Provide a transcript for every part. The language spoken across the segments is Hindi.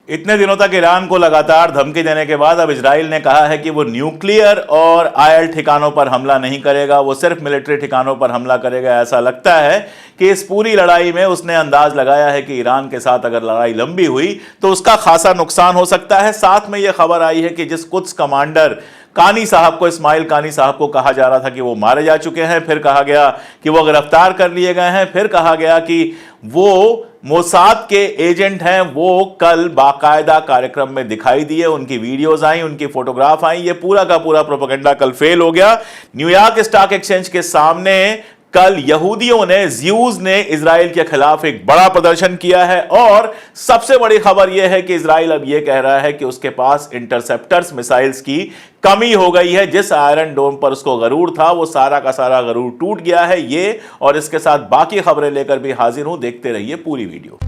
इतने दिनों तक ईरान को लगातार धमकी देने के बाद अब इजराइल ने कहा है कि वो न्यूक्लियर और आयल ठिकानों पर हमला नहीं करेगा, वो सिर्फ मिलिट्री ठिकानों पर हमला करेगा। ऐसा लगता है कि इस पूरी लड़ाई में उसने अंदाज लगाया है कि ईरान के साथ अगर लड़ाई लंबी हुई तो उसका खासा नुकसान हो सकता है। साथ में यह खबर आई है कि जिस कुछ कमांडर कानी साहब को, इस्माइल कानी साहब को कहा जा रहा था कि वो मारे जा चुके हैं, फिर कहा गया कि वो गिरफ्तार कर लिए गए हैं, फिर कहा गया कि वो मोसाद के एजेंट हैं, वो कल बाकायदा कार्यक्रम में दिखाई दिए, उनकी वीडियोस आई, उनकी फोटोग्राफ आई। ये पूरा का पूरा प्रोपेगेंडा कल फेल हो गया। न्यूयॉर्क स्टॉक एक्सचेंज के सामने कल यहूदियों ने, ज्यूज ने इजराइल के खिलाफ एक बड़ा प्रदर्शन किया है और सबसे बड़ी खबर यह है कि इजराइल अब यह कह रहा है कि उसके पास इंटरसेप्टर्स मिसाइल्स की कमी हो गई है। जिस आयरन डोम पर उसको गरूर था वो सारा का सारा गरूर टूट गया है। ये और इसके साथ बाकी खबरें लेकर भी हाजिर हूं, देखते रहिए पूरी वीडियो।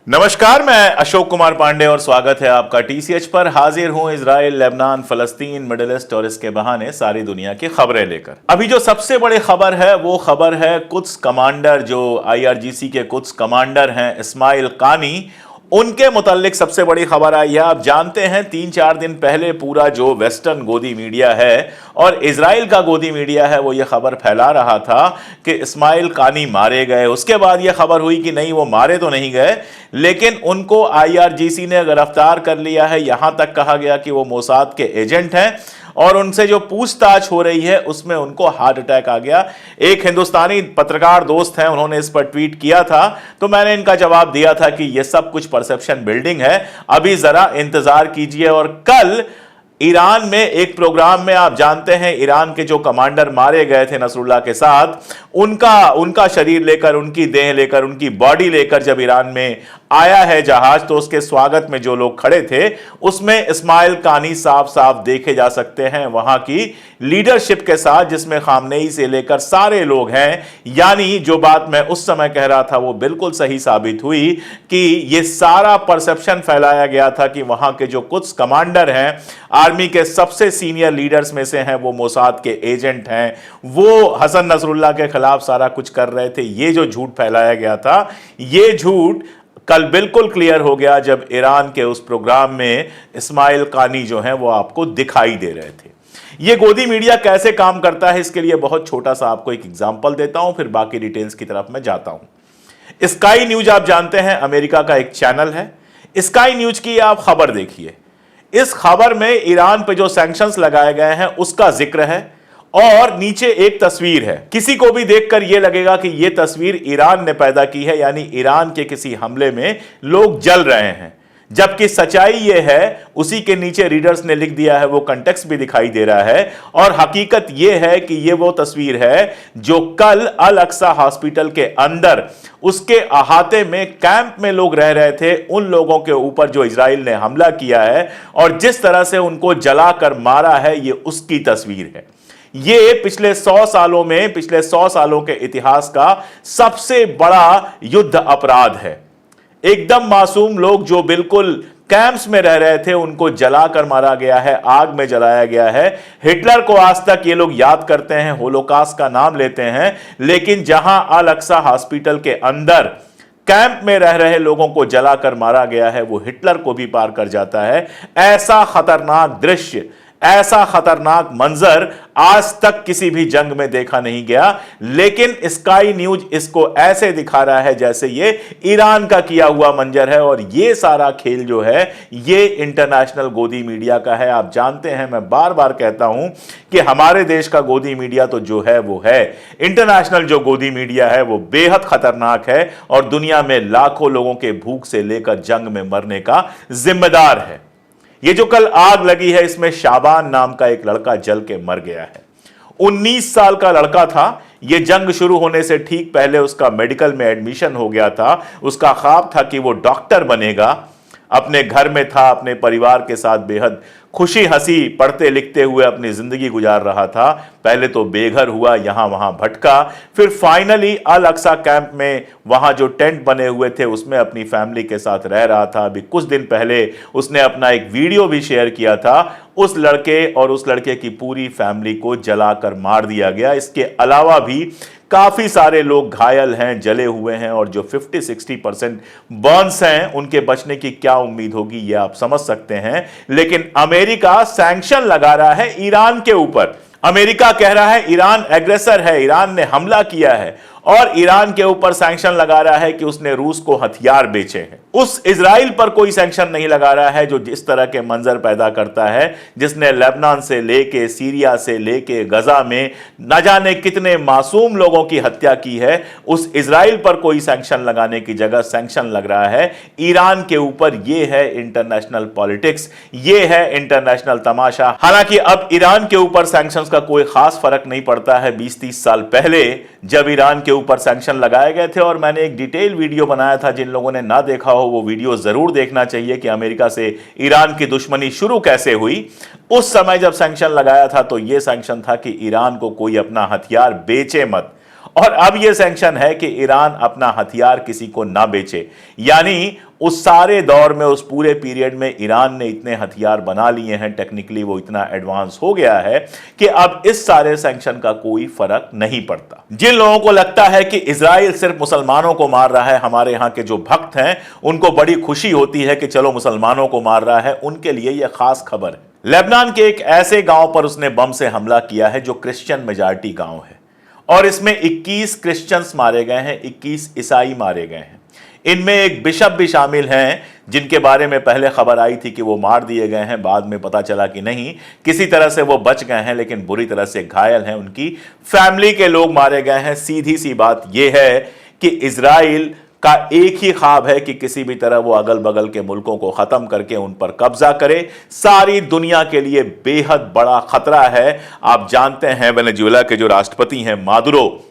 नमस्कार, मैं अशोक कुमार पांडे और स्वागत है आपका टीसीएच पर। हाजिर हूं इजराइल, लेबनान, फलस्तीन, मिडिल ईस्ट और इसके बहाने सारी दुनिया की खबरें लेकर। अभी जो सबसे बड़ी खबर है वो खबर है कुछ कमांडर, जो आईआरजीसी के कुछ कमांडर हैं, इस्माइल कानी, उनके मुतालिक सबसे बड़ी खबर आई है। आप जानते हैं 3-4 दिन पहले पूरा जो वेस्टर्न गोदी मीडिया है और इजराइल का गोदी मीडिया है वो ये खबर फैला रहा था कि इस्माइल कानी मारे गए। उसके बाद ये खबर हुई कि नहीं, वो मारे तो नहीं गए, लेकिन उनको आईआरजीसी ने गिरफ्तार कर लिया है। यहां तक कहा गया कि वो मोसाद के एजेंट हैं और उनसे जो पूछताछ हो रही है उसमें उनको हार्ट अटैक आ गया। एक हिंदुस्तानी पत्रकार दोस्त हैं, उन्होंने इस पर ट्वीट किया था, तो मैंने इनका जवाब दिया था कि यह सब कुछ परसेप्शन बिल्डिंग है, अभी जरा इंतजार कीजिए। और कल ईरान में एक प्रोग्राम में, आप जानते हैं ईरान के जो कमांडर मारे गए थे नसरुल्लाह के साथ, उनका शरीर लेकर, उनकी देह लेकर, उनकी बॉडी लेकर जब ईरान में आया है जहाज, तो उसके स्वागत में जो लोग खड़े थे उसमें इस्माइल कानी साफ देखे जा सकते हैं वहां की लीडरशिप के साथ, जिसमें खामनेई से लेकर सारे लोग हैं। यानी जो बात मैं उस समय कह रहा था वो बिल्कुल सही साबित हुई कि ये सारा परसेप्शन फैलाया गया था कि वहां के जो कुछ कमांडर हैं, आर्मी के सबसे सीनियर लीडर्स में से हैं, वो मोसाद के एजेंट हैं, वो हसन नसरुल्लाह के खिलाफ सारा कुछ कर रहे थे। ये जो झूठ फैलाया गया था, ये झूठ कल बिल्कुल क्लियर हो गया जब ईरान के उस प्रोग्राम में इस्माइल कानी जो हैं वो आपको दिखाई दे रहे थे। ये गोदी मीडिया कैसे काम करता है, इसके लिए बहुत छोटा सा आपको एक एग्जांपल देता हूं, फिर बाकी डिटेल्स की तरफ मैं जाता हूं। स्काई न्यूज आप जानते हैं, अमेरिका का एक चैनल है। स्काई न्यूज की आप खबर देखिए। इस खबर में ईरान पे जो सैंक्शंस लगाए गए हैं उसका जिक्र है और नीचे एक तस्वीर है। किसी को भी देखकर यह लगेगा कि यह तस्वीर ईरान ने पैदा की है, यानी ईरान के किसी हमले में लोग जल रहे हैं, जबकि सच्चाई यह है, उसी के नीचे रीडर्स ने लिख दिया है, वो कंटेक्स्ट भी दिखाई दे रहा है। और हकीकत यह है कि यह वो तस्वीर है जो कल अल अक्सा हॉस्पिटल के अंदर, उसके अहाते में कैंप में लोग रह रहे थे, उन लोगों के ऊपर जो इजराइल ने हमला किया है और जिस तरह से उनको जलाकर मारा है, ये उसकी तस्वीर है। ये पिछले 100 सालों में, पिछले 100 सालों के इतिहास का सबसे बड़ा युद्ध अपराध है। एकदम मासूम लोग जो बिल्कुल कैंप्स में रह रहे थे, उनको जलाकर मारा गया है, आग में जलाया गया है। हिटलर को आज तक ये लोग याद करते हैं, होलोकॉस्ट का नाम लेते हैं, लेकिन जहां अल अक्सा हॉस्पिटल के अंदर कैंप में रह रहे लोगों को जलाकर मारा गया है, वो हिटलर को भी पार कर जाता है। ऐसा खतरनाक दृश्य, ऐसा खतरनाक मंजर आज तक किसी भी जंग में देखा नहीं गया, लेकिन स्काई न्यूज इसको ऐसे दिखा रहा है जैसे ये ईरान का किया हुआ मंजर है। और ये सारा खेल जो है ये इंटरनेशनल गोदी मीडिया का है। आप जानते हैं, मैं बार बार कहता हूं कि हमारे देश का गोदी मीडिया तो जो है वो है, इंटरनेशनल जो गोदी मीडिया है वो बेहद खतरनाक है और दुनिया में लाखों लोगों के भूख से लेकर जंग में मरने का जिम्मेदार है। ये जो कल आग लगी है, इसमें शाबान नाम का एक लड़का जल के मर गया है। 19 साल का लड़का था। ये जंग शुरू होने से ठीक पहले उसका मेडिकल में एडमिशन हो गया था। उसका ख्वाब था कि वो डॉक्टर बनेगा। अपने घर में था, अपने परिवार के साथ बेहद खुशी हंसी पढ़ते लिखते हुए अपनी जिंदगी गुजार रहा था। पहले तो बेघर हुआ, यहां वहां भटका, फिर फाइनली अल अक्सा कैंप में वहां जो टेंट बने हुए थे उसमें अपनी फैमिली के साथ रह रहा था। अभी कुछ दिन पहले उसने अपना एक वीडियो भी शेयर किया था उस लड़के और उस लड़के की पूरी फैमिली को जलाकर मार दिया गया। इसके अलावा भी काफी सारे लोग घायल हैं, जले हुए हैं, और जो 50-60% बर्न्स हैं उनके बचने की क्या उम्मीद होगी ये आप समझ सकते हैं। लेकिन अमेरिका सैंक्शन लगा रहा है ईरान के ऊपर। अमेरिका कह रहा है ईरान एग्रेसर है, ईरान ने हमला किया है, और ईरान के ऊपर सैंक्शन लगा रहा है कि उसने रूस को हथियार बेचे हैं। उस इजराइल पर कोई सैंक्शन नहीं लगा रहा है जो जिस तरह के मंजर पैदा करता है, जिसने लेबनान से लेके, सीरिया से लेके गजा में न जाने कितने मासूम लोगों की हत्या की है। उस इजराइल पर कोई सैंक्शन लगाने की जगह सैंक्शन लग रहा है ईरान के ऊपर। यह है इंटरनेशनल पॉलिटिक्स, यह है इंटरनेशनल तमाशा। हालांकि अब ईरान के ऊपर सैंक्शंस का कोई खास फर्क नहीं पड़ता है। 20-30 साल पहले जब ईरान के ऊपर सैंक्शन लगाए गए थे, और मैंने एक डिटेल वीडियो बनाया था, जिन लोगों ने ना देखा हो वो वीडियो जरूर देखना चाहिए कि अमेरिका से ईरान की दुश्मनी शुरू कैसे हुई। उस समय जब सैंक्शन लगाया था तो यह सैंक्शन था कि ईरान को कोई अपना हथियार बेचे मत, और अब यह सैंक्शन है कि ईरान अपना हथियार किसी को ना बेचे। यानी उस सारे दौर में, उस पूरे पीरियड में ईरान ने इतने हथियार बना लिए हैं, टेक्निकली वो इतना एडवांस हो गया है कि अब इस सारे सैंक्शन का कोई फर्क नहीं पड़ता। जिन लोगों को लगता है कि इजराइल सिर्फ मुसलमानों को मार रहा है, हमारे यहां के जो भक्त हैं उनको बड़ी खुशी होती है कि चलो मुसलमानों को मार रहा है, उनके लिए यह खास खबर है। लेबनान के एक ऐसे गांव पर उसने बम से हमला किया है जो क्रिश्चियन मेजॉरिटी गांव है, और इसमें 21 क्रिश्चियंस मारे गए हैं, 21 ईसाई मारे गए हैं। इनमें एक बिशप भी शामिल हैं जिनके बारे में पहले खबर आई थी कि वो मार दिए गए हैं, बाद में पता चला कि नहीं, किसी तरह से वो बच गए हैं, लेकिन बुरी तरह से घायल हैं। उनकी फैमिली के लोग मारे गए हैं। सीधी सी बात यह है कि इजराइल का एक ही ख्वाब है कि किसी भी तरह वो अगल बगल के मुल्कों को खत्म करके उन पर कब्जा करे। सारी दुनिया के लिए बेहद बड़ा खतरा है। आप जानते हैं वेनेजुएला के जो राष्ट्रपति हैं मादुरो,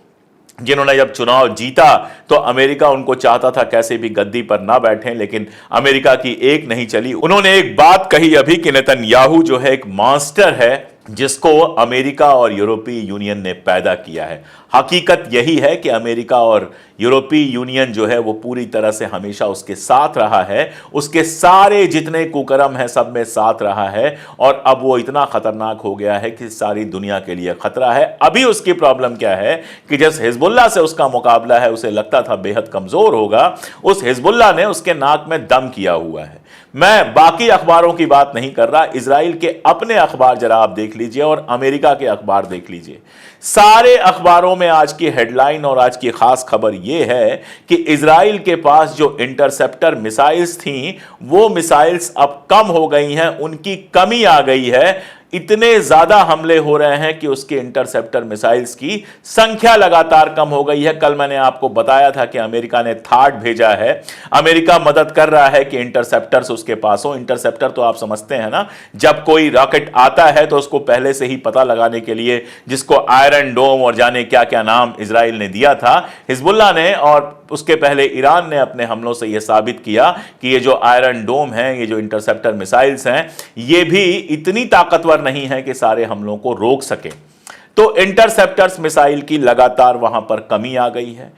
जिन्होंने जब चुनाव जीता तो अमेरिका उनको चाहता था कैसे भी गद्दी पर ना बैठें, लेकिन अमेरिका की एक नहीं चली। उन्होंने एक बात कही अभी कि नेतन्याहू जो है एक मॉन्स्टर है जिसको अमेरिका और यूरोपीय यूनियन ने पैदा किया है। हकीकत यही है कि अमेरिका और यूरोपीय यूनियन जो है वो पूरी तरह से हमेशा उसके साथ रहा है, उसके सारे जितने कुकर्म है सब में साथ रहा है, और अब वो इतना खतरनाक हो गया है कि सारी दुनिया के लिए खतरा है। अभी उसकी प्रॉब्लम क्या है कि जिस हिजबुल्लाह से उसका मुकाबला है, उसे लगता था बेहद कमजोर होगा, उस हिजबुल्लाह ने उसके नाक में दम किया हुआ है। मैं बाकी अखबारों की बात नहीं कर रहा, इजराइल के अपने अखबार जरा आप देख लीजिए और अमेरिका के अखबार देख लीजिए। सारे अखबारों में आज की हेडलाइन और आज की खास खबर यह है कि इजराइल के पास जो इंटरसेप्टर मिसाइल्स थी वो मिसाइल्स अब कम हो गई हैं, उनकी कमी आ गई है। इतने ज्यादा हमले हो रहे हैं कि उसके इंटरसेप्टर मिसाइल्स की संख्या लगातार कम हो गई है। कल मैंने आपको बताया था कि अमेरिका ने थार्ड भेजा है। अमेरिका मदद कर रहा है कि इंटरसेप्टर्स उसके पास हो। इंटरसेप्टर तो आप समझते हैं ना, जब कोई रॉकेट आता है तो उसको पहले से ही पता लगाने के लिए, जिसको आयरन डोम और जाने क्या क्या नाम इजराइल ने दिया था, हिजबुल्लाह ने और उसके पहले ईरान ने अपने हमलों से यह साबित किया कि ये जो आयरन डोम है, ये जो इंटरसेप्टर मिसाइल्स हैं, ये भी इतनी ताकतवर नहीं है कि सारे हमलों को रोक सके। तो इंटरसेप्टर्स मिसाइल की लगातार वहां पर कमी आ गई है।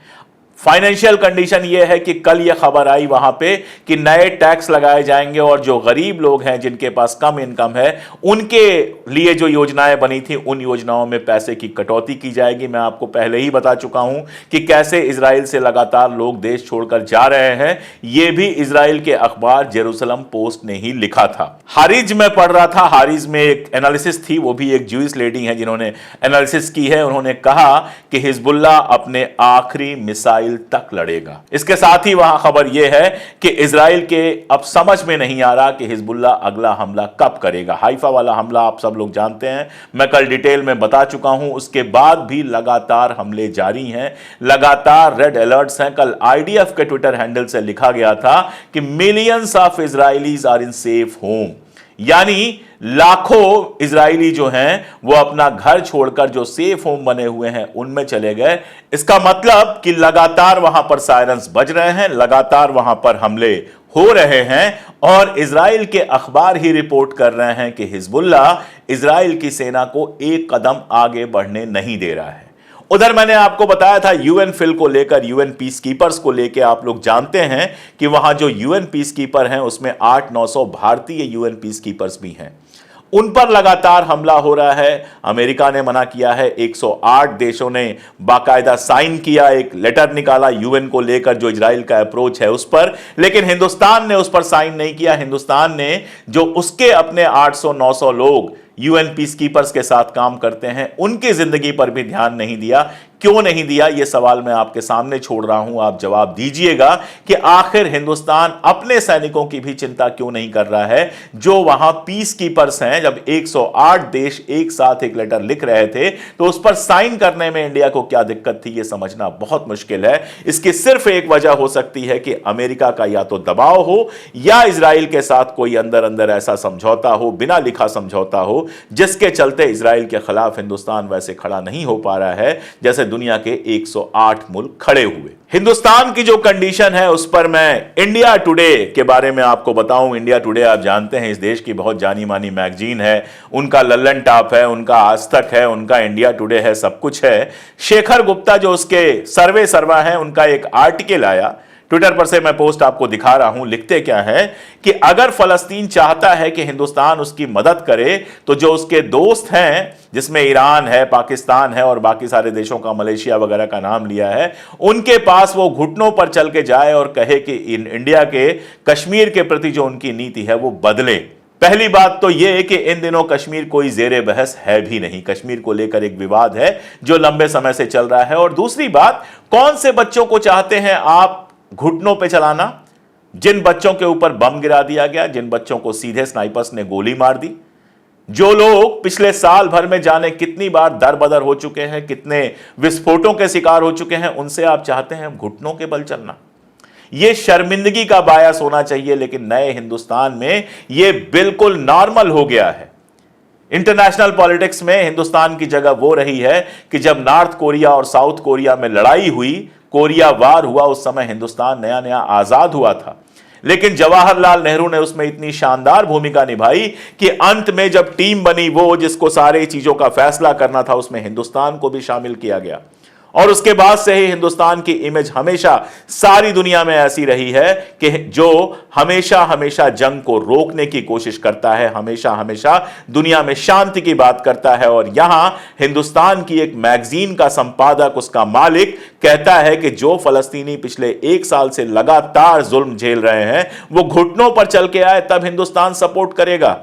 फाइनेंशियल कंडीशन यह है कि कल यह खबर आई वहां पे कि नए टैक्स लगाए जाएंगे और जो गरीब लोग हैं जिनके पास कम इनकम है उनके लिए जो योजनाएं बनी थी उन योजनाओं में पैसे की कटौती की जाएगी। मैं आपको पहले ही बता चुका हूं कि कैसे इजराइल से लगातार लोग देश छोड़कर जा रहे हैं। यह भी इजराइल के अखबार जेरूसलम पोस्ट ने ही लिखा था। हारिज में पढ़ रहा था, हारिज में एक एनालिसिस थी, वो भी एक ज्यूइश लेडी है जिन्होंने एनालिसिस की है। उन्होंने कहा कि हिजबुल्लाह अपने आखिरी मिसाइल तक लड़ेगा। इसके साथ ही वहां खबर यह है कि इजराइल के अब समझ में नहीं आ रहा कि हिजबुल्लाह अगला हमला कब करेगा। हाइफा वाला हमला आप सब लोग जानते हैं, मैं कल डिटेल में बता चुका हूं। उसके बाद भी लगातार हमले जारी हैं, लगातार रेड अलर्ट्स हैं। कल आईडीएफ के ट्विटर हैंडल से लिखा गया था कि millions of Israelis are in safe home, यानी लाखों इजरायली जो हैं वो अपना घर छोड़कर जो सेफ होम बने हुए हैं उनमें चले गए। इसका मतलब कि लगातार वहां पर सायरन्स बज रहे हैं, लगातार वहां पर हमले हो रहे हैं, और इजराइल के अखबार ही रिपोर्ट कर रहे हैं कि हिजबुल्लाह इजराइल की सेना को एक कदम आगे बढ़ने नहीं दे रहा है। उधर मैंने आपको बताया था यूएन फिल को लेकर, यूएन पीस कीपर्स को लेकर, आप लोग जानते हैं कि वहां जो यूएन पीस कीपर हैं उसमें 800-900 भारतीय यूएन पीस कीपर्स भी हैं। उन पर लगातार हमला हो रहा है। अमेरिका ने मना किया है, 108 देशों ने बाकायदा साइन किया, एक लेटर निकाला यूएन को लेकर जो इजराइल का अप्रोच है उस पर, लेकिन हिंदुस्तान ने उस पर साइन नहीं किया। हिंदुस्तान ने जो उसके अपने 800-900 लोग यूएन पीस कीपर्स के साथ काम करते हैं उनकी जिंदगी पर भी ध्यान नहीं दिया। क्यों नहीं दिया, यह सवाल मैं आपके सामने छोड़ रहा हूं, आप जवाब दीजिएगा कि आखिर हिंदुस्तान अपने सैनिकों की भी चिंता क्यों नहीं कर रहा है जो वहां पीस कीपर्स हैं। जब 108 देश एक साथ एक लेटर लिख रहे थे तो उस पर साइन करने में इंडिया को क्या दिक्कत थी, यह समझना बहुत मुश्किल है। इसकी सिर्फ एक वजह हो सकती है कि अमेरिका का या तो दबाव हो या इजराइल के साथ कोई अंदर अंदर ऐसा समझौता हो, बिना लिखा समझौता हो, जिसके चलते इजराइल के खिलाफ हिंदुस्तान वैसे खड़ा नहीं हो पा रहा है जैसे दुनिया के 108 मुल्क खड़े हुए। हिंदुस्तान की जो कंडीशन है उस पर मैं इंडिया टुडे के बारे में आपको बताऊं। इंडिया टुडे आप जानते हैं इस देश की बहुत जानी मानी मैगजीन है, उनका लल्लन टॉप है, उनका आज तक है, उनका इंडिया टुडे है, सब कुछ है। शेखर गुप्ता जो उसके सर्वा हैं, उनका एक आर्टिकल आया ट्विटर पर से, मैं पोस्ट आपको दिखा रहा हूं। लिखते क्या है कि अगर फलस्तीन चाहता है कि हिंदुस्तान उसकी मदद करे तो जो उसके दोस्त हैं, जिसमें ईरान है, पाकिस्तान है और बाकी सारे देशों का, मलेशिया वगैरह का नाम लिया है, उनके पास वो घुटनों पर चल के जाए और कहे कि इंडिया के कश्मीर के प्रति जो उनकी नीति है वो बदले। पहली बात तो यह कि इन दिनों कश्मीर कोई जेरे बहस है भी नहीं, कश्मीर को लेकर एक विवाद है जो लंबे समय से चल रहा है। और दूसरी बात, कौन से बच्चों को चाहते हैं आप घुटनों पे चलाना? जिन बच्चों के ऊपर बम गिरा दिया गया, जिन बच्चों को सीधे स्नाइपर्स ने गोली मार दी, जो लोग पिछले साल भर में जाने कितनी बार दर बदर हो चुके हैं, कितने विस्फोटों के शिकार हो चुके हैं, उनसे आप चाहते हैं घुटनों के बल चलना? यह शर्मिंदगी का बायस होना चाहिए, लेकिन नए हिंदुस्तान में यह बिल्कुल नॉर्मल हो गया है। इंटरनेशनल पॉलिटिक्स में हिंदुस्तान की जगह वो रही है कि जब नॉर्थ कोरिया और साउथ कोरिया में लड़ाई हुई, कोरिया वार हुआ, उस समय हिंदुस्तान नया नया आजाद हुआ था, लेकिन जवाहरलाल नेहरू ने उसमें इतनी शानदार भूमिका निभाई कि अंत में जब टीम बनी वो जिसको सारी चीजों का फैसला करना था, उसमें हिंदुस्तान को भी शामिल किया गया। और उसके बाद से ही हिंदुस्तान की इमेज हमेशा सारी दुनिया में ऐसी रही है कि जो हमेशा हमेशा जंग को रोकने की कोशिश करता है, हमेशा हमेशा दुनिया में शांति की बात करता है। और यहां हिंदुस्तान की एक मैगजीन का संपादक, उसका मालिक कहता है कि जो फलस्तीनी पिछले 1 साल से लगातार जुल्म झेल रहे हैं वो घुटनों पर चल के आए तब हिंदुस्तान सपोर्ट करेगा।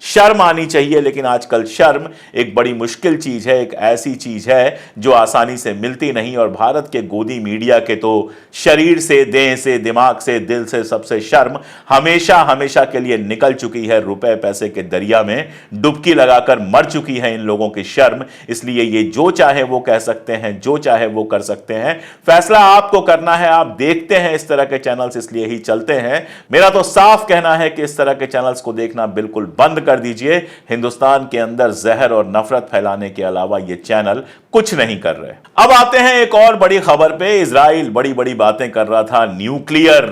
शर्म आनी चाहिए, लेकिन आजकल शर्म एक बड़ी मुश्किल चीज है, एक ऐसी चीज है जो आसानी से मिलती नहीं। और भारत के गोदी मीडिया के तो शरीर से, देह से, दिमाग से, दिल से, सबसे शर्म हमेशा हमेशा के लिए निकल चुकी है। रुपए पैसे के दरिया में डुबकी लगाकर मर चुकी है इन लोगों की शर्म। इसलिए ये जो चाहे वो कह सकते हैं, जो चाहे वो कर सकते हैं, फैसला आपको करना है। आप देखते हैं इस तरह के चैनल्स इसलिए ही चलते हैं। मेरा तो साफ कहना है कि इस तरह के चैनल्स को देखना बिल्कुल बंद कर दीजिए। हिंदुस्तान के अंदर जहर और नफरत फैलाने के अलावा ये चैनल कुछ नहीं कर रहे। अब आते हैं एक और बड़ी खबर पे। इजराइल बड़ी बड़ी बातें कर रहा था, न्यूक्लियर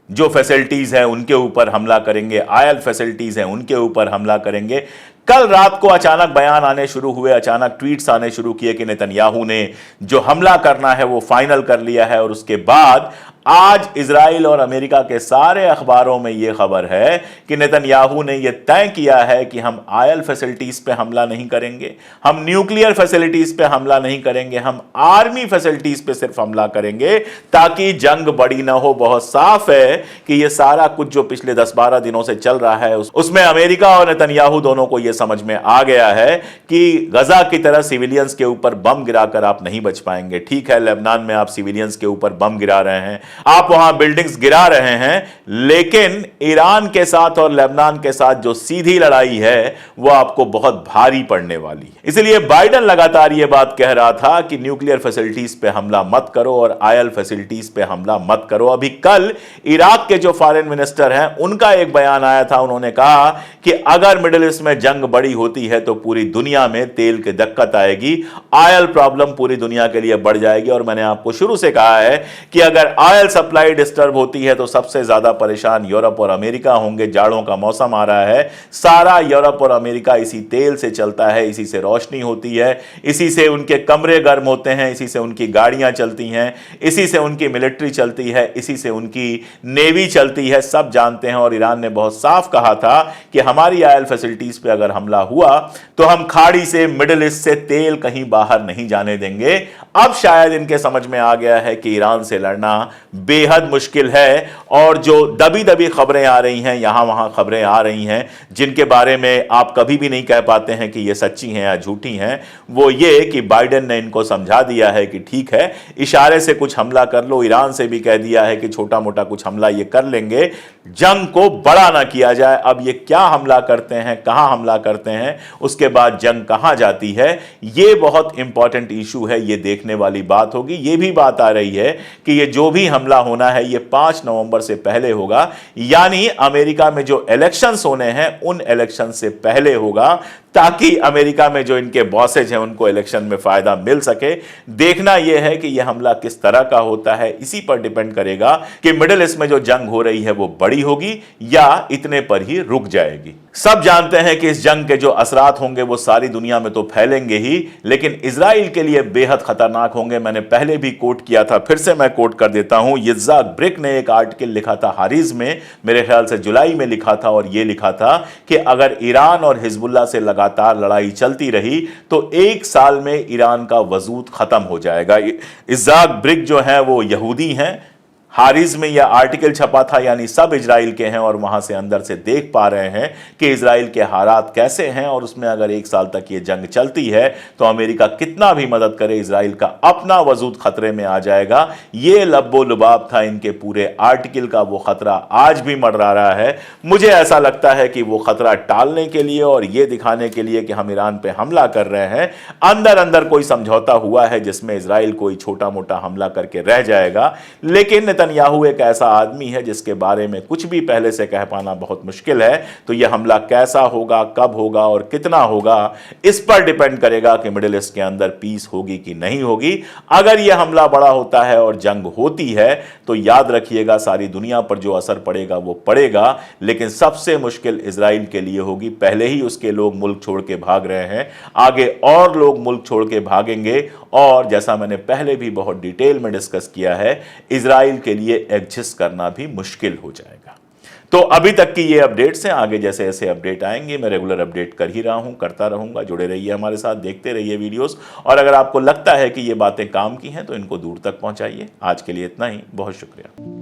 जो फैसिलिटीज है उनके ऊपर हमला करेंगे, ऑयल फैसिलिटीज है उनके ऊपर हमला करेंगे। कल रात को अचानक बयान आने शुरू हुए, अचानक ट्वीट्स आने शुरू किए कि नेतन्याहू ने जो हमला करना है वो फाइनल कर लिया है। और उसके बाद आज इजराइल और अमेरिका के सारे अखबारों में यह खबर है कि नेतन्याहू ने यह तय किया है कि हम ऑयल फैसिलिटीज पे हमला नहीं करेंगे, हम न्यूक्लियर फैसिलिटीज पे हमला नहीं करेंगे, हम आर्मी फैसिलिटीज पे सिर्फ हमला करेंगे ताकि जंग बड़ी ना हो। बहुत साफ है कि यह सारा कुछ जो पिछले 10-12 दिनों से चल रहा है उसमें अमेरिका और नेतन्याहू दोनों को यह समझ में आ गया है कि गजा की तरह सिविलियंस के ऊपर बम गिराकर आप नहीं बच पाएंगे। ठीक है, लेबनान में आप सिविलियंस के ऊपर बम गिरा रहे हैं, आप वहां बिल्डिंग्स गिरा रहे हैं, लेकिन ईरान के साथ और लेबनान के साथ जो सीधी लड़ाई है वो आपको बहुत भारी पड़ने वाली है। इसलिए बाइडेन लगातार यह बात कह रहा था कि न्यूक्लियर फैसिलिटीज पे हमला मत करो और ऑयल फैसिलिटीज पे हमला मत करो। अभी कल इराक के जो फॉरेन मिनिस्टर हैं उनका एक बयान आया था, उन्होंने कहा कि अगर मिडिल ईस्ट में जंग बड़ी होती है तो पूरी दुनिया में तेल की दिक्कत आएगी, ऑयल प्रॉब्लम पूरी दुनिया के लिए बढ़ जाएगी। और मैंने आपको शुरू से कहा है कि अगर ऑयल ऑयल सप्लाई डिस्टर्ब होती है तो सबसे ज्यादा परेशान यूरोप और अमेरिका होंगे। जाड़ों का मौसम आ रहा है, सारा यूरोप और अमेरिका इसी तेल से चलता है, इसी से रोशनी होती है, इसी से उनके कमरे गर्म होते हैं, इसी से उनकी गाड़ियां चलती हैं, इसी से उनकी मिलिट्री चलती है, इसी से उनकी नेवी चलती है। सब जानते हैं। और ईरान ने बहुत साफ कहा था कि हमारी ऑयल फैसिलिटीज पे अगर हमला हुआ तो हम खाड़ी से, मिडिल ईस्ट से तेल कहीं बाहर नहीं जाने देंगे। अब शायद इनके समझ में आ गया है कि ईरान से लड़ना बेहद मुश्किल है। और जो दबी दबी खबरें आ रही हैं, यहां वहां खबरें आ रही हैं जिनके बारे में आप कभी भी नहीं कह पाते हैं कि ये सच्ची हैं या झूठी हैं, वो ये कि बाइडेन ने इनको समझा दिया है कि ठीक है, इशारे से कुछ हमला कर लो। ईरान से भी कह दिया है कि छोटा मोटा कुछ हमला ये कर लेंगे, जंग को बड़ा ना किया जाए। अब ये क्या हमला करते हैं, कहां हमला करते हैं, उसके बाद जंग कहां जाती है, ये बहुत इंपॉर्टेंट इशू है, ये देखने वाली बात होगी। ये भी बात आ रही है कि ये जो भी हमला होना है ये 5 नवंबर से पहले होगा, यानी अमेरिका में जो इलेक्शंस होने हैं उन इलेक्शन से पहले होगा, ताकि अमेरिका में जो इनके बॉसेज हैं उनको इलेक्शन में फायदा मिल सके। देखना यह है कि यह हमला किस तरह का होता है, इसी पर डिपेंड करेगा कि मिडिल ईस्ट में जो जंग हो रही है वो बड़ी होगी या इतने पर ही रुक जाएगी। सब जानते हैं कि इस जंग के जो असरात होंगे वो सारी दुनिया में तो फैलेंगे ही, लेकिन इजराइल के लिए बेहद खतरनाक होंगे। मैंने पहले भी कोट किया था, फिर से मैं कोट कर देता हूं। यित्ज़हाक ब्रिक ने एक आर्टिकल लिखा था हारिज में, मेरे ख्याल से जुलाई में लिखा था, और यह लिखा था कि अगर ईरान और हिजबुल्लाह से लगातार लड़ाई चलती रही तो 1 साल में ईरान का वजूद खत्म हो जाएगा। यित्ज़हाक ब्रिक जो है वो यहूदी हैं। हारिज में यह आर्टिकल छपा था, यानी सब इजराइल के हैं और वहां से अंदर से देख पा रहे हैं कि इजराइल के हालात कैसे हैं। और उसमें अगर 1 साल तक ये जंग चलती है तो अमेरिका कितना भी मदद करे, इजराइल का अपना वजूद खतरे में आ जाएगा। ये लब्बो लुबाब था इनके पूरे आर्टिकल का, वो खतरा आज भी मंडरा रहा है। मुझे ऐसा लगता है कि वो खतरा टालने के लिए और ये दिखाने के लिए कि हम ईरान पे हमला कर रहे हैं, अंदर अंदर कोई समझौता हुआ है जिसमें इजराइल कोई छोटा मोटा हमला करके रह जाएगा। लेकिन नेतन्याहू एक ऐसा आदमी है जिसके बारे में कुछ भी पहले से कह पाना बहुत मुश्किल है। तो यह हमला कैसा होगा, कब होगा और कितना होगा, इस पर डिपेंड करेगा कि मिडिल ईस्ट के अंदर पीस होगी कि नहीं होगी। अगर यह हमला बड़ा होता है और जंग होती है तो याद रखिएगा सारी दुनिया पर जो असर पड़ेगा वो पड़ेगा, लेकिन सबसे मुश्किल इजराइल के लिए होगी। पहले ही उसके लोग मुल्क छोड़ के भाग रहे हैं, आगे और लोग मुल्क छोड़ के भागेंगे। और जैसा मैंने पहले भी बहुत डिटेल में डिस्कस किया है, इजराइल के लिए एग्जिस्ट करना भी मुश्किल हो जाएगा। तो अभी तक की ये अपडेट्स हैं, आगे जैसे ऐसे अपडेट आएंगे मैं रेगुलर अपडेट कर ही रहा हूं, करता रहूंगा। जुड़े रहिए हमारे साथ, देखते रहिए वीडियोस। और अगर आपको लगता है कि ये बातें काम की हैं तो इनको दूर तक पहुंचाइए। आज के लिए इतना ही, बहुत शुक्रिया।